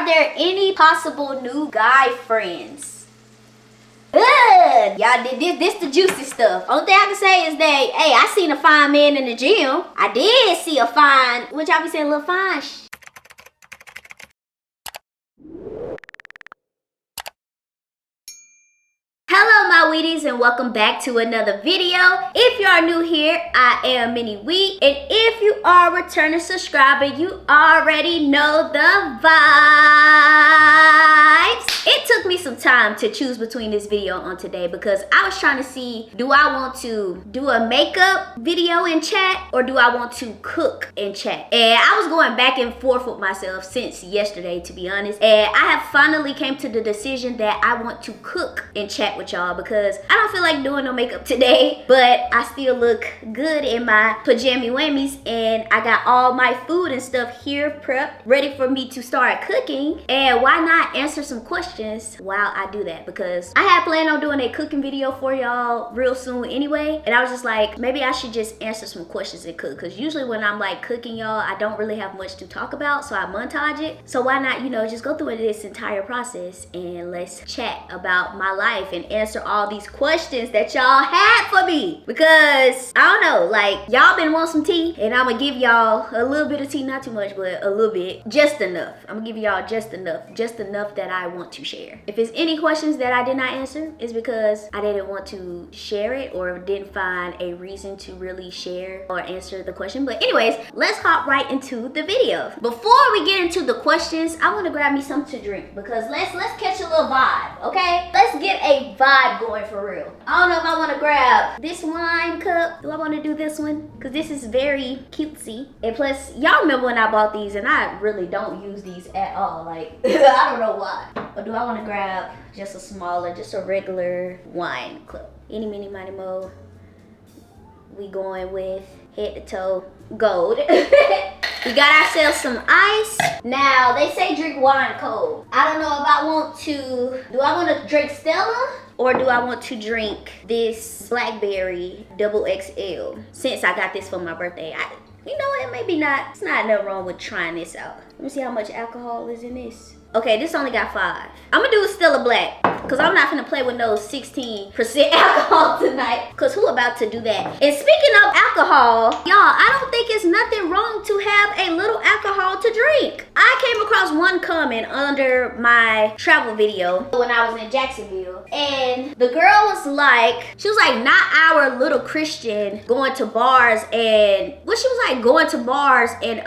Are there any possible new guy friends? Good. Y'all did this the juicy stuff. Only thing I can say is that, hey, I seen a fine man in the gym. I did see a fine, which y'all be saying a little fine Hello my Wheatties and welcome back to another video. If you are new here, I am Mini.wheatt, and if you are a returning subscriber, you already know the vibes. It took me some time to choose between this video on today because I was trying to see, do I want to do a makeup video in chat or do I want to cook in chat? And I was going back and forth with myself since yesterday, to be honest, and I have finally came to the decision that I want to cook in chat with y'all because I don't feel like doing no makeup today, but I still look good in my pajama whammies, and I got all my food and stuff here prepped, ready for me to start cooking. And why not answer some questions while I do that? Because I had planned on doing a cooking video for y'all real soon anyway, and I was just like, maybe I should just answer some questions and cook, because usually when I'm like cooking, y'all, I don't really have much to talk about, so I montage it. So why not, you know, just go through this entire process and let's chat about my life and answer all these questions that y'all had for me, because I don't know, like, y'all been wanting some tea, and I'm gonna give y'all a little bit of tea, not too much, but a little bit, just enough. I'm gonna give y'all just enough that I want to share. If it's any questions that I did not answer, it's because I didn't want to share it or didn't find a reason to really share or answer the question. But anyways, let's hop right into the video. Before we get into the questions, I want to grab me something to drink because let's catch a little vibe, okay? Let's get a vibe going for real. I don't know if I want to grab this wine cup. Do I want to do this one? Because this is very cutesy. And plus, y'all remember when I bought these, and I really don't use these at all. Like, I don't know why. Or do I want to grab just a smaller, just a regular wine cup? Any, mini, miny, mo. We going with head to toe gold. We got ourselves some ice. Now, they say drink wine cold. I don't know if I want to, do I want to drink Stella? Or do I want to drink this blackberry double XL since I got this for my birthday? You know what, maybe not. It's not nothing wrong with trying this out. Let me see how much alcohol is in this. Okay, this only got 5. I'm gonna do Stella Black because I'm not gonna play with no 16% alcohol tonight, because who about to do that? And speaking of alcohol, y'all, I don't think it's nothing wrong to have a little alcohol to drink. I came across one comment under my travel video when I was in Jacksonville, and the girl was like, she was like, not our little Christian going to bars and, well, she was like going to bars and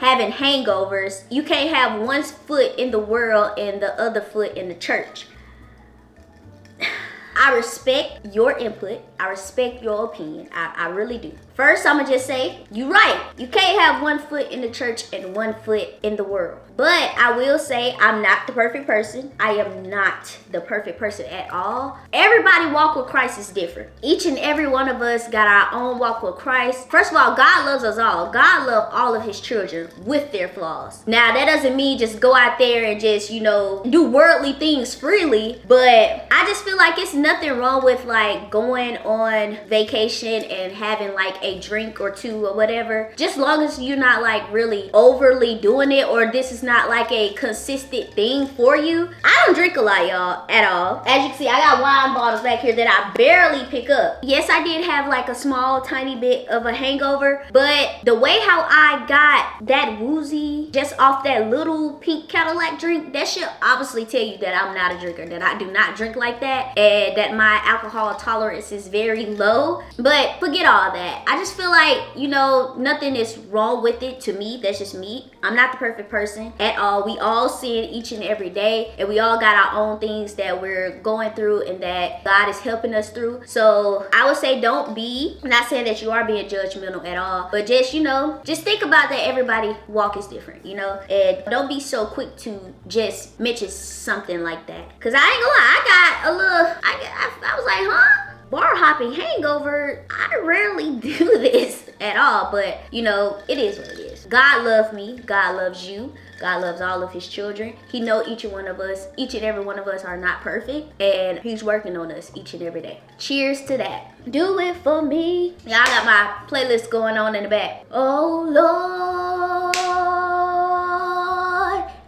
having hangovers. You can't have one foot in the world and the other foot in the church. I respect your input. I respect your opinion. I really do. First, I'm gonna just say, you're right. You can't have one foot in the church and one foot in the world. But I will say, I'm not the perfect person. I am not the perfect person at all. Everybody walk with Christ is different. Each and every one of us got our own walk with Christ. First of all, God loves us all. God loves all of his children with their flaws. Now, that doesn't mean just go out there and just, you know, do worldly things freely. But I just feel like it's nothing wrong with like going on vacation and having like a drink or two or whatever, just long as you're not like really overly doing it, or this is not like a consistent thing for you. I don't drink a lot, y'all, at all. As you can see, I got wine bottles back here that I barely pick up. Yes, I did have like a small tiny bit of a hangover, but the way how I got that woozy just off that little pink Cadillac drink, that should obviously tell you that I'm not a drinker, that I do not drink like that, and that my alcohol tolerance is very low. But forget all that. I just feel like, you know, nothing is wrong with it to me. That's just me. I'm not the perfect person at all. We all sin each and every day, and we all got our own things that we're going through and that God is helping us through. So I would say don't be, I'm not saying that you are being judgmental at all, but just, you know, just think about that everybody walk is different, you know, and don't be so quick to just mention something like that. Cause I ain't gonna lie, I got a little, I was like, huh? Bar hopping hangover, I rarely do this at all, but you know, it is what it is. God loves me, God loves you, God loves all of his children. He knows each and every one of us are not perfect, and he's working on us each and every day. Cheers to that. Do it for me. Yeah, I got my playlist going on in the back. Oh Lord,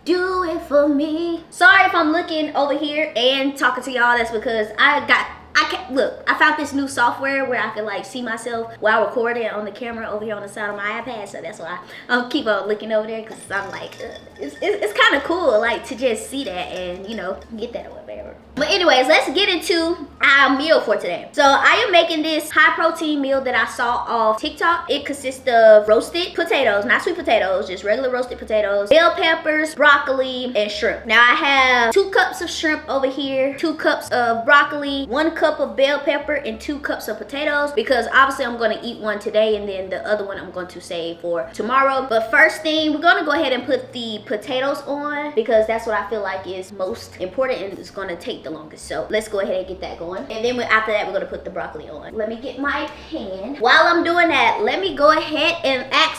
do it for for me. Sorry if I'm looking over here and talking to y'all. That's because I found this new software where I can like see myself while recording on the camera over here on the side of my iPad. So that's why I keep on looking over there, because I'm like, it's kind of cool like to just see that and, you know, get that or whatever. But anyways, let's get into our meal for today. So I am making this high protein meal that I saw off TikTok. It consists of roasted potatoes, not sweet potatoes, just regular roasted potatoes, bell peppers, broccoli, and shrimp. Now I have 2 cups of shrimp over here, 2 cups of broccoli, 1 cup of bell pepper, and 2 cups of potatoes, because obviously I'm going to eat one today and then the other one I'm going to save for tomorrow. But first thing, we're going to go ahead and put the potatoes on, because that's what I feel like is most important and it's going to take the longest. So let's go ahead and get that going, and then after that we're going to put the broccoli on. Let me get my pan. While I'm doing that, let me go ahead and ask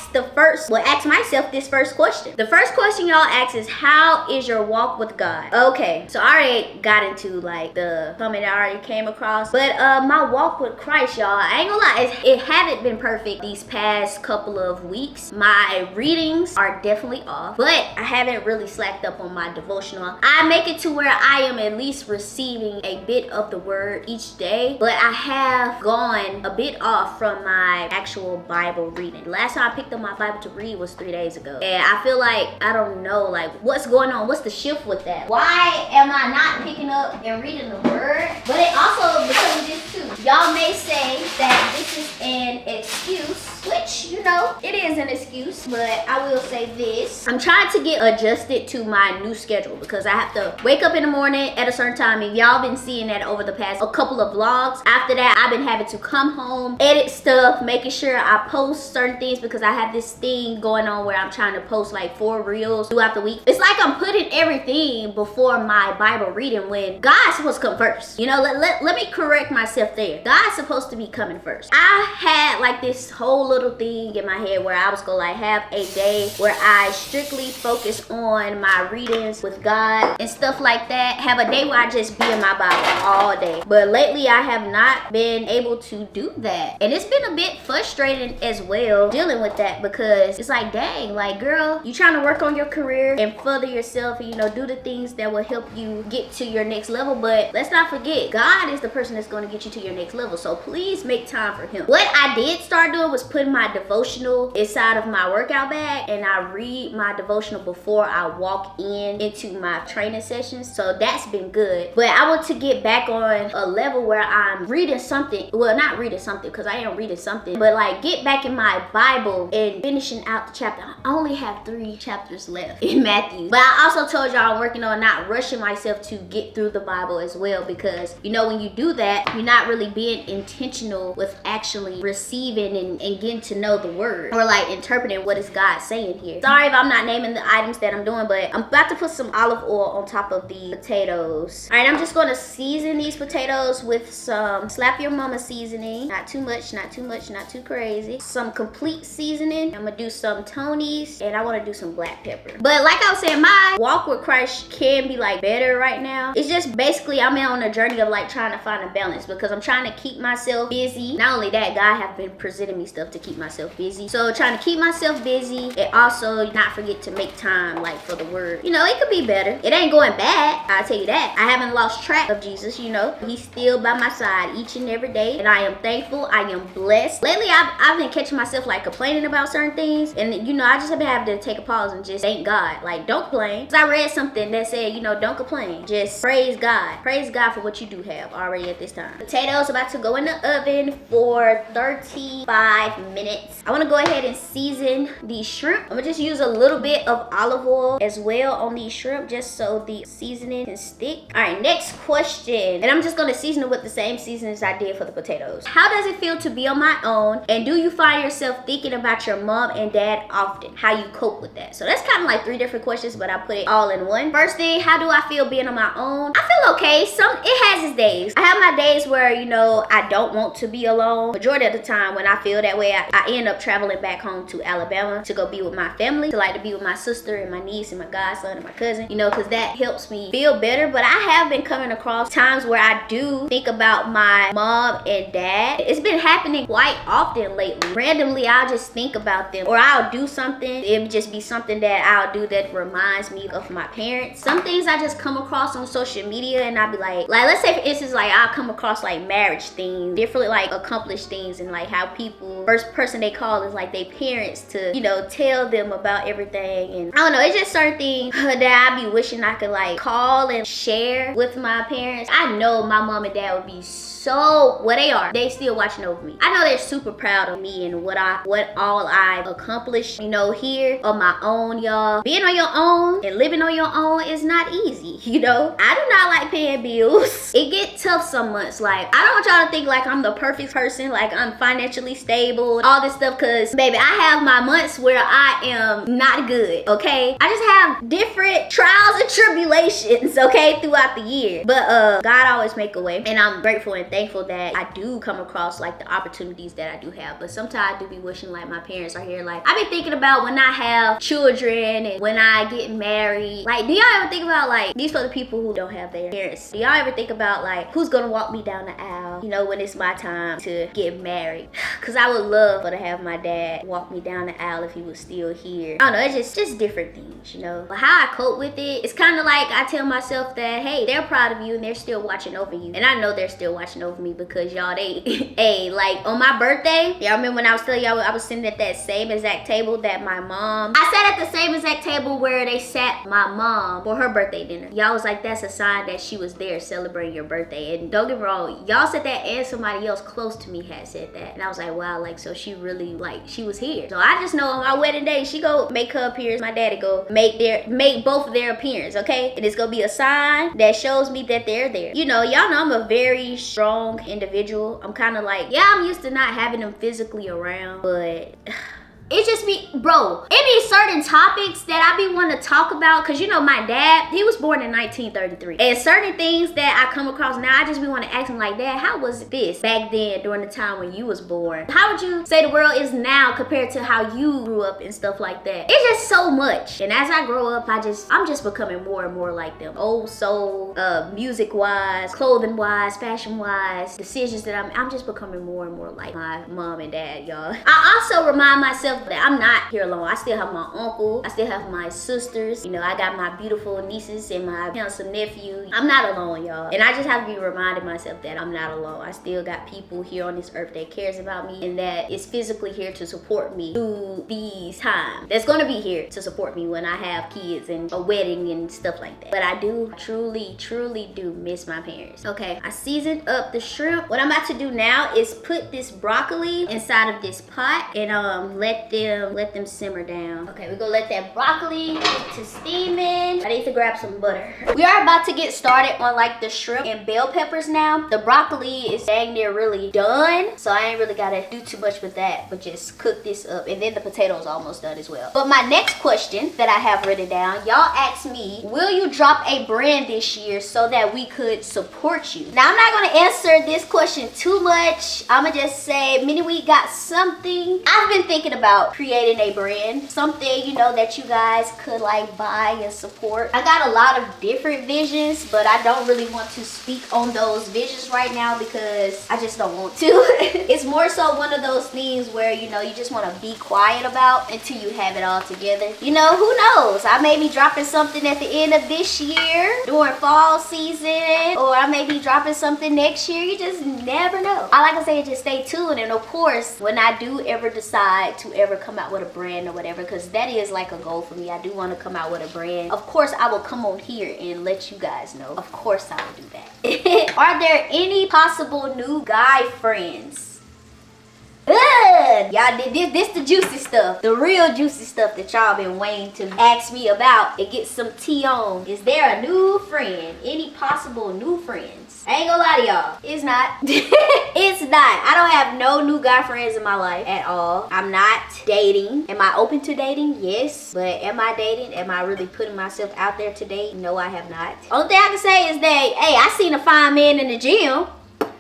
myself this first question. The first question y'all ask is, how is your walk with God? Okay, so I already got into like the comment I already came across, but my walk with Christ, y'all, I ain't gonna lie, it haven't been perfect these past couple of weeks. My readings are definitely off, but I haven't really slacked up on my devotional. I make it to where I am at least receiving a bit of the word each day, but I have gone a bit off from my actual Bible reading. Last time I picked up my Bible to read was 3 days ago, and I feel like, I don't know, like what's going on, what's the shift with that? Why am I not picking up and reading the word? But it also, because of this too, y'all may say that this is an excuse, which, you know, it is an excuse, but I will say this. I'm trying to get adjusted to my new schedule, because I have to wake up in the morning at a certain time, and y'all been seeing that over the past a couple of vlogs. After that, I've been having to come home, edit stuff, making sure I post certain things, because I have this thing going on where I'm trying to post like 4 reels throughout the week. It's like I'm putting everything before my Bible reading, when God's supposed to come first. You know, let me correct myself there. God's supposed to be coming first. I had like this whole little thing in my head where I was gonna like have a day where I strictly focus on my readings with God and stuff like that. Have a day where I just be in my Bible all day. But lately I have not been able to do that. And it's been a bit frustrating as well dealing with that, because it's like, dang, like girl, you trying to work on your career and further yourself and, you know, do the things that will help you get to your next level. But let's not forget, God is the person that's going to get you to your next level. So please make time for him. What I did start doing was putting my devotional inside of my workout bag, and I read my devotional before I walk into my training sessions. So that's been good. But I want to get back on a level where I'm reading something. Well, not reading something, because I am reading something, but like get back in my Bible and finishing out the chapter. I only have 3 chapters left in Matthew. But I also told y'all I'm working on not rushing myself to get through the Bible as well, because, you know, when you do that, you're not really being intentional with actually receiving and getting to know the word, or like interpreting what is God saying here. Sorry if I'm not naming the items that I'm doing, but I'm about to put some olive oil on top of the potatoes. All right, I'm just going to season these potatoes with some slap your mama seasoning. Not too much, not too much, not too crazy. Some complete seasoning. I'm gonna do some Tony's, and I want to do some black pepper. But like I was saying, my walk with Christ can be like better right now. It's just basically I'm on a journey of like trying to find a balance, because I'm trying to keep myself busy. Not only that, God have been presenting me stuff to keep myself busy. So trying to keep myself busy and also not forget to make time like for the word. You know, it could be better. It ain't going bad, I'll tell you that. I haven't lost track of Jesus, you know. He's still by my side each and every day, and I am thankful. I am blessed. Lately, I've been catching myself like complaining about certain things, and you know, I just have been having to take a pause and just thank God. Like, don't complain. Because I read something that said, you know, don't complain. Just praise God. Praise God for what you do have already at this time. Potatoes about to go in the oven for 35 minutes. I want to go ahead and season these shrimp. I'm gonna just use a little bit of olive oil as well on these shrimp, just so the seasoning can stick. All right, next question. And I'm just gonna season it with the same seasonings I did for the potatoes. How does it feel to be on my own? And do you find yourself thinking about your mom and dad often? How you cope with that? So that's kind of like 3 different questions, but I put it all in one. First thing, how do I feel being on my own? I feel okay. It has its days. I have my days where, you know, I don't want to be alone. Majority of the time when I feel that way, I end up traveling back home to Alabama to go be with my family, to be with my sister and my niece and my godson and my cousin, you know, because that helps me feel better. But I have been coming across times where I do think about my mom and dad. It's been happening quite often lately. Randomly, I'll just think about them, or I'll do something. It'll just be something that I'll do that reminds me of my parents. Some things I just come across on social media and I'll be like let's say for instance, I'll come across marriage things, different accomplished things, and how people, first person they call is their parents to, you know, tell them about everything. And I don't know, it's just certain things that I be wishing I could call and share with my parents. I know my mom and dad would be so, well, they still watching over me. I know they're super proud of me and what all I've accomplished, you know, here on my own, y'all. Being on your own and living on your own is not easy, you know. I do not like paying bills. It get tough some months. I don't want y'all to think I'm the perfect person, I'm financially stable, all this stuff, because baby, I have my months where I am not good, okay? I just have different trials and tribulations, okay, throughout the year. But God always make a way, and I'm grateful and thankful that I do come across the opportunities that I do have. But sometimes I do be wishing my parents are here. I be thinking about when I have children and when I get married. Do y'all ever think about these for the people who don't have their parents? Do y'all ever think about who's gonna walk me down the aisle, you know, when it's my time to get married? Because I would love to have my dad walk me down the aisle if he was still here. I don't know, it's just different things, you know. But how I cope with it, it's kind of I tell myself that, hey, they're proud of you and they're still watching over you. And I know they're still watching over me because y'all, they hey, on my birthday, y'all remember when I was telling y'all I was sitting at that same exact table that my mom, I sat at the same exact table where they sat my mom for her birthday dinner. Y'all was that's a sign that she was there celebrating your birthday. And don't get me wrong, y'all said that and somebody else close to me had said that. And I was wow, so she really she was here. So I just know on my wedding day, she go make her appearance, my daddy go make both of their appearance, okay? And it's gonna be a sign that shows me that they're there. You know, y'all know I'm a very strong individual. I'm kind of yeah, I'm used to not having them physically around, but it just be, bro, it be certain topics that I be wanting to talk about, because you know my dad, he was born in 1933, and certain things that I come across now, I just be wanting to ask him Dad, how was this back then during the time when you was born? How would you say the world is now compared to how you grew up and stuff like that? It's just so much. And as I grow up, I'm just becoming more and more like them. Old soul, music wise, clothing wise, fashion wise, decisions that I'm just becoming more and more like my mom and dad, y'all. I also remind myself that I'm not here alone. I still have my uncle, I still have my sisters, you know, I got my beautiful nieces and my handsome nephew. I'm not alone, y'all. And I just have to be reminding myself that I'm not alone. I still got people here on this earth that cares about me and that is physically here to support me through these times. That's gonna be here to support me when I have kids and a wedding and stuff like that. But I do truly do miss my parents. Okay, I seasoned up the shrimp. What I'm about to do now is put this broccoli inside of this pot and let them simmer down. Okay, we're gonna let that broccoli get to steaming. I need to grab some butter. We are about to get started on the shrimp and bell peppers now. The broccoli is dang near really done, so I ain't really gotta do too much with that, but just cook this up. And then the potatoes almost done as well. But my next question that I have written down, y'all asked me, will you drop a brand this year so that we could support you? Now I'm not gonna answer this question too much. I'ma just say mini.wheatt got something. I've been thinking about creating a brand, something, you know, that you guys could buy and support. I got a lot of different visions, but I don't really want to speak on those visions right now because I just don't want to. It's more so one of those things where, you know, you just want to be quiet about until you have it all together. You know, who knows? I may be dropping something at the end of this year during fall season, or I may be dropping something next year. You just never know. All I can say is just stay tuned. And of course, when I do ever decide to ever come out with a brand or whatever, because that is a goal for me. I do want to come out with a brand. Of course, I will come on here and let you guys know. Of course, I will do that. Are there any possible new guy friends? Good. Y'all did this the juicy stuff, the real juicy stuff that y'all been waiting to ask me about and get some tea on. Is there a new friend? Any possible new friends? I ain't gonna lie to y'all, it's not. It's not. I don't have no new guy friends in my life at all. I'm not dating. Am I open to dating? Yes. But am I dating? Am I really putting myself out there to date? No, I have not. Only thing I can say is that, hey, I seen a fine man in the gym.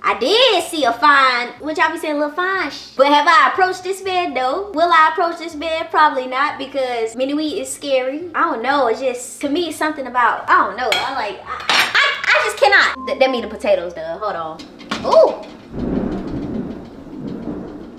I did see a fine, which I be saying a little fine. But have I approached this man? No. Will I approach this man? Probably not, because mini.wheat is scary. I don't know. It's just, to me, it's something about, I don't know. I just cannot. That mean the potatoes, though. Hold on. Ooh.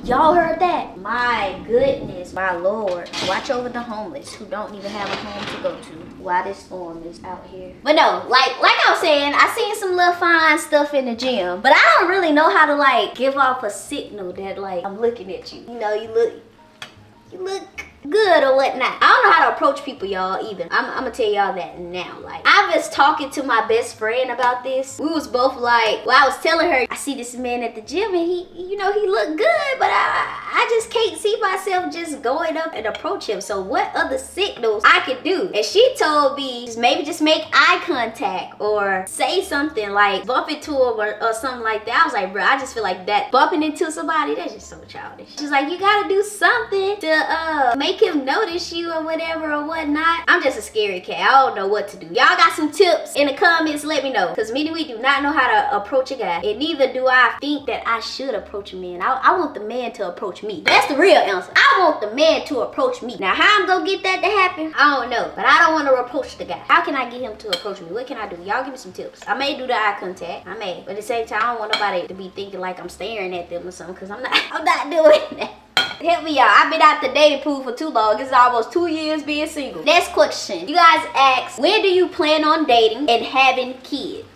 Y'all heard that? My goodness, my Lord. Watch over the homeless who don't even have a home to go to while this storm is out here. But no, like I was saying, I seen some little fine stuff in the gym, but I don't really know how to like give off a signal that like I'm looking at you. You know, you look good or whatnot. I don't know how to approach people, y'all, either. I'm gonna tell y'all that now. Like, I was talking to my best friend about this. We was both like, well, I was telling her, I see this man at the gym and he, you know, he look good, but I just can't see myself just going up and approach him. So what other signals I could do? And she told me, maybe just make eye contact or say something like bump into him or something like that. I was like, bro, I just feel like that bumping into somebody, that's just so childish. She's like, you gotta do something to make him notice you or whatever or whatnot. I'm just a scary cat. I don't know what to do. Y'all got some tips in the comments, let me know, because mini.wheat do not know how to approach a guy, and neither do I think that I should approach a man. I want the man to approach me. That's the real answer. I want the man to approach me. Now how I'm gonna get that to happen, I don't know, but I don't want to approach the guy. How can I get him to approach me? What can I do? Y'all give me some tips. I may do the eye contact, I may, but at the same time I don't want nobody to be thinking like I'm staring at them or something, because I'm not doing that. Help me out. I've been out the dating pool for too long. It's almost 2 years being single. Next question. You guys asked, when do you plan on dating and having kids?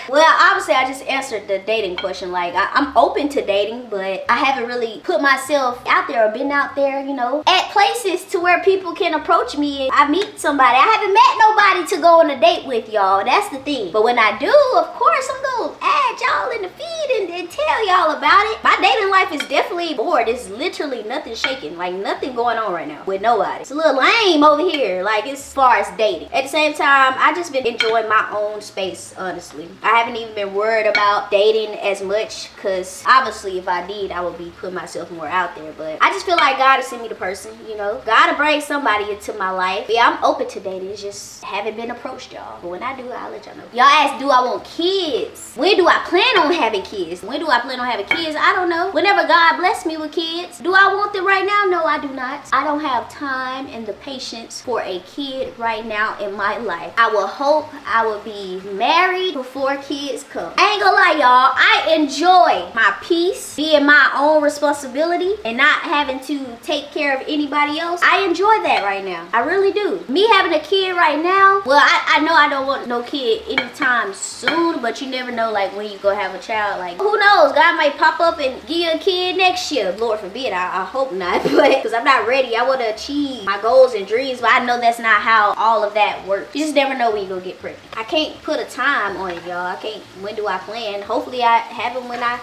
Well, obviously I just answered the dating question. Like, I'm open to dating, but I haven't really put myself out there or been out there, you know, at places to where people can approach me and I meet somebody. I haven't met nobody to go on a date with, y'all. That's the thing. But when I do, of course, I'm gonna add y'all in the feed and tell y'all about it. My dating life is definitely bored. It's literally nothing shaking, like nothing going on right now with nobody. It's a little lame over here, like as far as dating. At the same time, I just been enjoying my own space. Honestly, I haven't even been worried about dating as much, because obviously if I did, I would be putting myself more out there. But I just feel like God has sent me the person, you know. God will bring somebody into my life. But yeah, I'm open to dating. It's just haven't been approached, y'all. But when I do, I'll let y'all know. Y'all asked, do I want kids? When do I plan on having kids? When do I plan on having kids? I don't know. Whenever God bless me with kids. Do I want them right now? No, I do not. I don't have time and the patience for a kid right now in my life. I will hope I will be married before kids come. I ain't gonna lie, y'all, I enjoy my peace, being my own responsibility and not having to take care of anybody else. I enjoy that right now. I really do. Me having a kid right now, well, I know I don't want no kid anytime soon, but you never know, like, when you go have a child. Like, who knows, God might pop up and give you a kid next year. Lord forbid, I hope not, but because I'm not ready. I want to achieve my goals and dreams, but I know that's not how all of that works. You just never know when you gonna get pregnant. I can't put a time on it, y'all. I can't. When do I plan? Hopefully I have them when I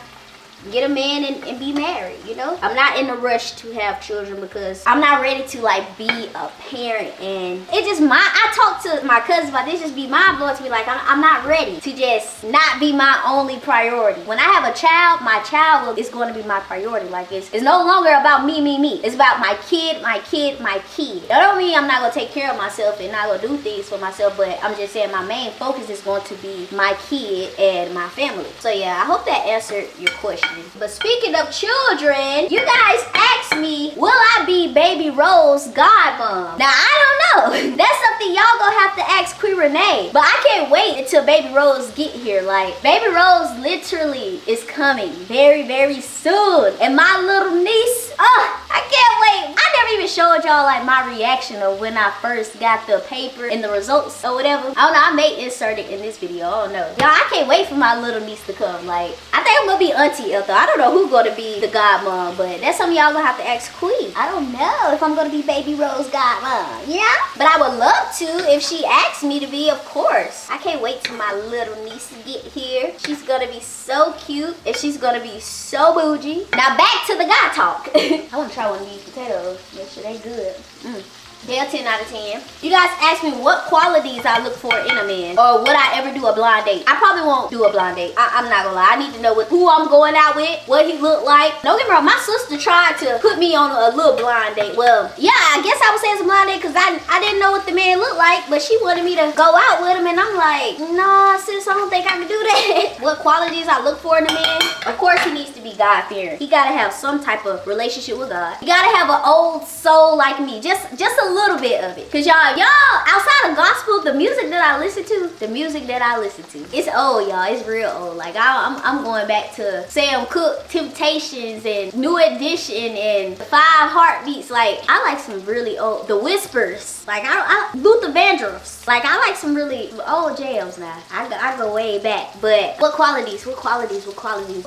get a man and be married, you know. I'm not in a rush to have children because I'm not ready to like be a parent. And it's just I talk to my cousins about this, just be mind blowing to me. Like, I'm not ready to just not be my only priority. When I have a child, my child is going to be my priority. Like, it's no longer about me. It's about my kid. That don't mean I'm not gonna take care of myself and not gonna do things for myself, but I'm just saying my main focus is going to be my kid and my family. So yeah, I hope that answered your question. But speaking of children, you guys asked me, will I be Baby Rose godmom? Now, I don't know. That's something y'all gonna have to ask Queen Renee. But I can't wait until Baby Rose get here. Like, Baby Rose literally is coming very, very soon. And my little niece, I can't wait. I never even showed y'all like my reaction of when I first got the paper and the results or whatever. I don't know, I may insert it in this video, I don't know. Y'all, I can't wait for my little niece to come. Like, I think I'm gonna be Auntie Eltha. I don't know who's gonna be the godmom, but that's something y'all gonna have to ask Queen. I don't know if I'm gonna be Baby Rose godmom, yeah? But I would love to if she asks me to be, of course. I can't wait till my little niece get here. She's gonna be so cute and she's gonna be so bougie. Now back to the guy talk. I wanna try one of these potatoes, make sure they good. They're 10 out of 10. You guys asked me what qualities I look for in a man, or would I ever do a blind date? I probably won't do a blind date. I'm not gonna lie. I need to know who I'm going out with, what he look like. Don't get me wrong, my sister tried to put me on a little blind date. Well, yeah, I guess I would say it's a blind date because I didn't know what the man looked like, but she wanted me to go out with him, and I'm like, nah, sis, I don't think I can do that. What qualities I look for in a man? Of course, he needs to be God-fearing. He gotta have some type of relationship with God. You gotta have an old soul like me, just a little bit of it. Cause y'all outside of gospel, the music that I listen to, it's old, y'all. It's real old. Like I'm going back to Sam Cooke, Temptations, and New Edition, and 5 Heartbeats. Like I like some really old, The Whispers. Like I Luther Vandross. Like I like some really old jams now. I go way back. But what qualities?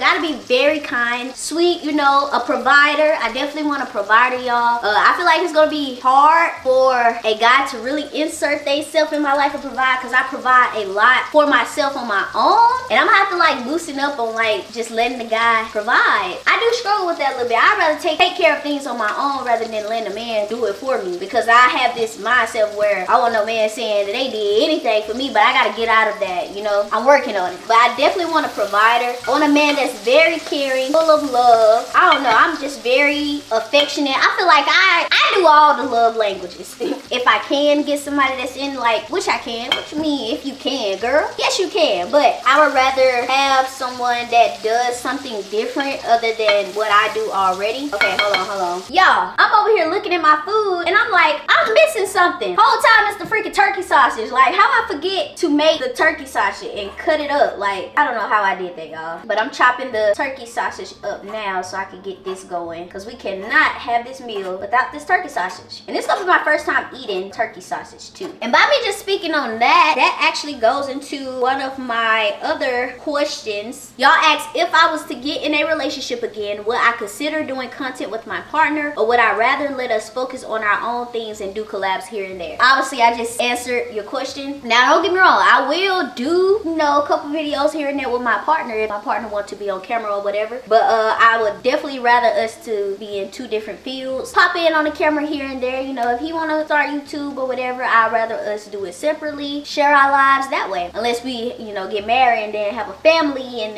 Gotta be very kind, sweet, you know, a provider. I definitely want a provider, y'all. I feel like it's gonna be hard for a guy to really insert themselves in my life and provide, because I provide a lot for myself on my own, and I'm gonna have to like loosen up on like just letting the guy provide. I do struggle with that a little bit. I'd rather take care of things on my own rather than letting a man do it for me, because I have this mindset where I want no man saying that they did anything for me, but I gotta get out of that, you know. I'm working on it. But I definitely want a provider. I want a man that's very caring, full of love. I don't know, I'm just very affectionate. I feel like I do all the love languages. If I can get somebody that's in, like, which I can. What you mean if you can, girl? Yes, you can. But I would rather have someone that does something different other than what I do already. Okay, hold on. Y'all, I'm over here looking at my food and I'm like, I'm missing something. Whole time it's the freaking turkey sausage. Like, how I forget to make the turkey sausage and cut it up? Like, I don't know how I did that, y'all. But I'm chopping the turkey sausage up now so I can get this going, because we cannot have this meal without this turkey sausage. And this is gonna be my first time eating turkey sausage too. And by me just speaking on that actually goes into one of my other questions. Y'all asked if I was to get in a relationship again, would I consider doing content with my partner, or would I rather let us focus on our own things and do collabs here and there? Obviously, I just answered your question. Now, don't get me wrong, I will do, you know, a couple videos here and there with my partner if my partner wants to be on camera or whatever. But I would definitely rather us to be in 2 different fields. Pop in on the camera here and there, you know, if he want to start YouTube or whatever, I'd rather us do it separately, share our lives that way. Unless we, you know, get married and then have a family and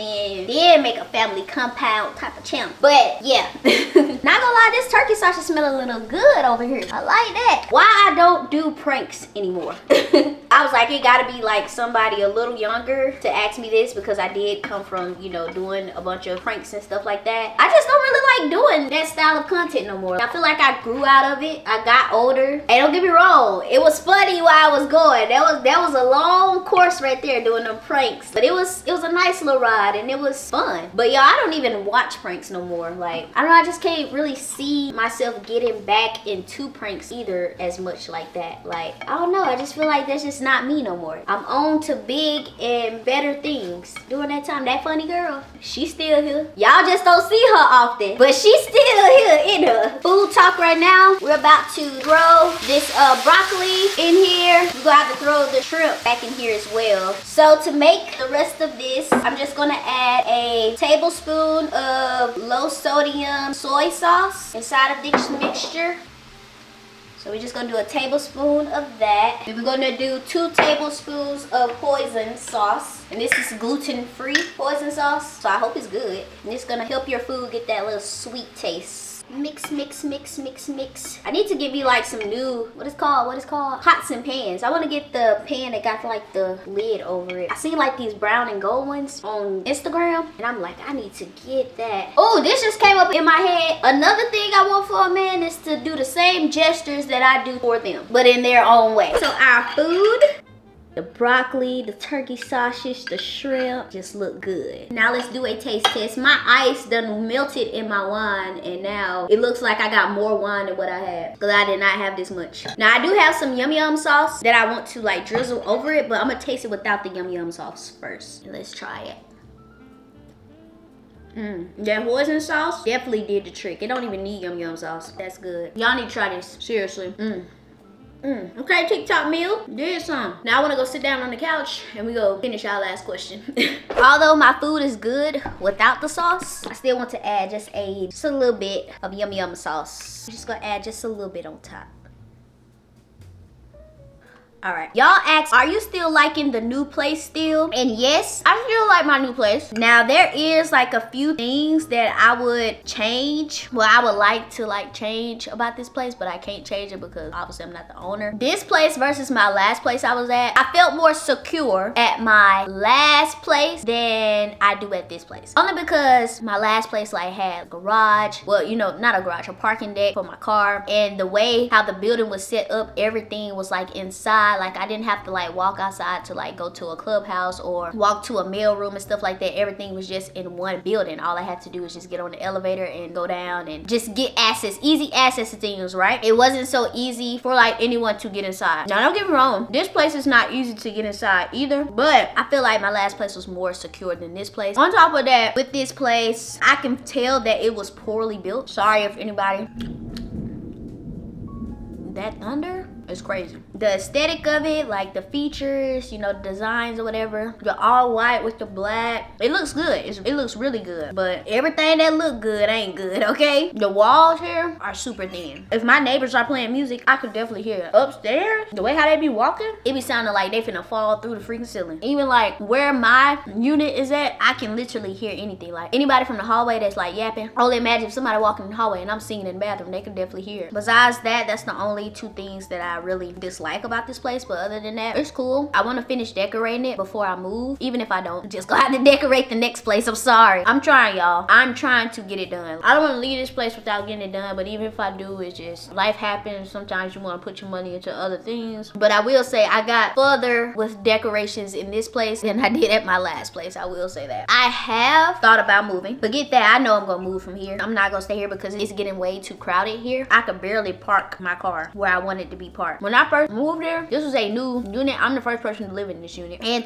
then make a family compound type of channel. But yeah, not gonna lie, this turkey sausage smell a little good over here. I like that. Why I don't do pranks anymore? I was like, it gotta be like somebody a little younger to ask me this, because I did come from, you know, doing a bunch of pranks and stuff like that. I just don't really like doing that style of content no more. I feel like I grew out of it. I got older. And don't get me wrong, it was funny while I was going. That was a long course right there doing them pranks. But it was a nice little ride and it was fun. But y'all, I don't even watch pranks no more. Like, I don't know, I just can't really see myself getting back into pranks either as much like that. Like, I don't know, I just feel like that's just not me no more. I'm on to big and better things. During that time, that funny girl, she's still here. Y'all just don't see her often, but she's still here in her. Food talk right now. We're about to throw this broccoli in here. We're gonna have to throw the shrimp back in here as well. So to make the rest of this, I'm just gonna add a tablespoon of low sodium soy sauce inside of this mixture. So we're just gonna do a tablespoon of that. Then we're gonna do 2 tablespoons of hoisin sauce. And this is gluten-free hoisin sauce, so I hope it's good. And it's gonna help your food get that little sweet taste. Mix, mix, mix, mix, mix. I need to give you like some new, what is called? Pots and pans. I wanna get the pan that got like the lid over it. I see like these brown and gold ones on Instagram, and I'm like, I need to get that. Oh, this just came up in my head. Another thing I want for a man is to do the same gestures that I do for them, but in their own way. So our food, the broccoli, the turkey sausage, the shrimp just look good. Now let's do a taste test. My ice done melted in my wine, and now it looks like I got more wine than what I had, because I did not have this much. Now I do have some yum yum sauce that I want to like drizzle over it, but I'm gonna taste it without the yum yum sauce first. Let's try it. That hoisin sauce definitely did the trick. It don't even need yum yum sauce. That's good. Y'all need to try this, seriously. Okay, TikTok meal, did some. Now I wanna go sit down on the couch and we go finish our last question. Although my food is good without the sauce, I still want to add just a little bit of yum yum sauce. I'm just gonna add just a little bit on top. All right, y'all asked, are you still liking the new place still? And yes, I still like my new place. Now there is like a few things that I would change. Well, I would like to like change about this place, but I can't change it because obviously I'm not the owner. This place versus my last place I was at, I felt more secure at my last place than I do at this place. Only because my last place like had a garage, well, you know, not a garage, a parking deck for my car, and the way how the building was set up, everything was like inside. Like I didn't have to like walk outside to like go to a clubhouse or walk to a mail room and stuff like that. Everything was just in one building. All I had to do was just get on the elevator and go down and just get access, easy access to things, right? It wasn't so easy for like anyone to get inside. Now don't get me wrong, this place is not easy to get inside either, but I feel like my last place was more secure than this place. On top of that, with this place, I can tell that it was poorly built. Sorry if anybody. That thunder is crazy. The aesthetic of it, like the features, you know, designs or whatever, the all white with the black, it looks good. It looks really good, but everything that look good ain't good, okay? The walls here are super thin. If my neighbors are playing music, I could definitely hear it. Upstairs, the way how they be walking, it be sounding like they finna fall through the freaking ceiling. Even like where my unit is at, I can literally hear anything. Like anybody from the hallway that's like yapping, only imagine if somebody walking in the hallway and I'm singing in the bathroom, they could definitely hear it. Besides that, that's the only two things that I really dislike about this place, but other than that, it's cool. I want to finish decorating it before I move. Even if I don't, just go have to decorate the next place. I'm sorry. I'm trying, y'all. I'm trying to get it done. I don't want to leave this place without getting it done, but even if I do, it's just life happens. Sometimes you want to put your money into other things. But I will say I got further with decorations in this place than I did at my last place. I will say that. I have thought about moving. Forget that. I know I'm gonna move from here. I'm not gonna stay here because it's getting way too crowded here. I could barely park my car where I want it to be parked. When I first moved here, this was a new unit. I'm the first person to live in this unit, and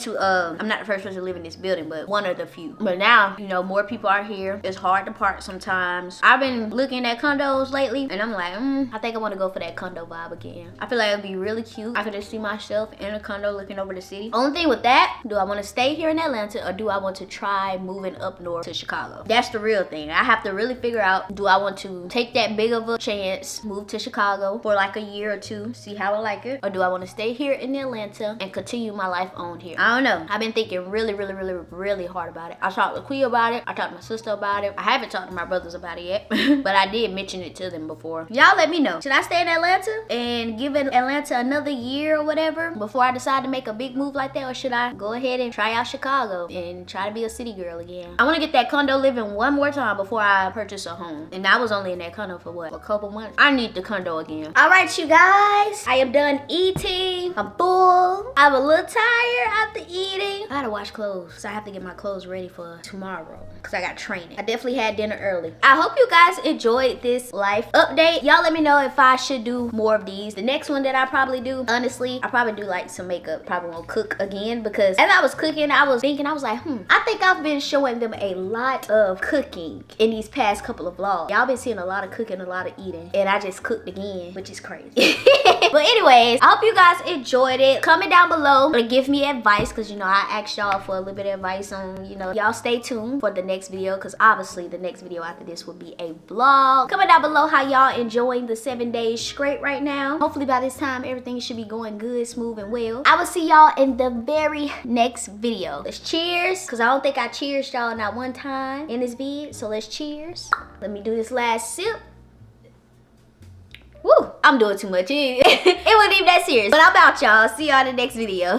I'm not the first person to live in this building, but one of the few. But now, you know, more people are here. It's hard to park sometimes. I've been looking at condos lately, and I'm like, I think I want to go for that condo vibe again. I feel like it'd be really cute. I could just see myself in a condo looking over the city. Only thing with that, do I want to stay here in Atlanta, or do I want to try moving up north to Chicago? That's the real thing. I have to really figure out, do I want to take that big of a chance, move to Chicago for like a year or two, see how I like it, or do I want to stay here in Atlanta and continue my life on here? I don't know. I've been thinking really hard about it. I talked to Quia about it. I talked to my sister about it. I haven't talked to my brothers about it yet, but I did mention it to them before. Y'all let me know. Should I stay in Atlanta and give Atlanta another year or whatever before I decide to make a big move like that, or should I go ahead and try out Chicago and try to be a city girl again? I want to get that condo living one more time before I purchase a home, and I was only in that condo for what, a couple months. I need the condo again. All right, you guys, I am done eating. I'm full. I'm a little tired after eating. I gotta wash clothes, so I have to get my clothes ready for tomorrow because I got training. I definitely had dinner early. I hope you guys enjoyed this life update. Y'all let me know if I should do more of these. The next one that I probably do, honestly, I probably do like some makeup. Probably won't cook again, because as I was cooking, I was thinking, I was like, I think I've been showing them a lot of cooking in these past couple of vlogs. Y'all been seeing a lot of cooking, a lot of eating, and I just cooked again, which is crazy. But anyways, I hope you guys enjoyed it. Comment down below and give me advice, because you know I asked y'all for a little bit of advice on, you know, y'all stay tuned for the next video, because obviously the next video after this will be a vlog. Comment down below how y'all enjoying the 7 days straight right now. Hopefully by this time everything should be going good, smooth, and well. I will see y'all in the very next video. Let's cheers, because I don't think I cheersed y'all not one time in this vid, so let's cheers. Let me do this last sip. Woo, I'm doing too much. It wasn't even that serious. But I'm out, y'all. See y'all in the next video.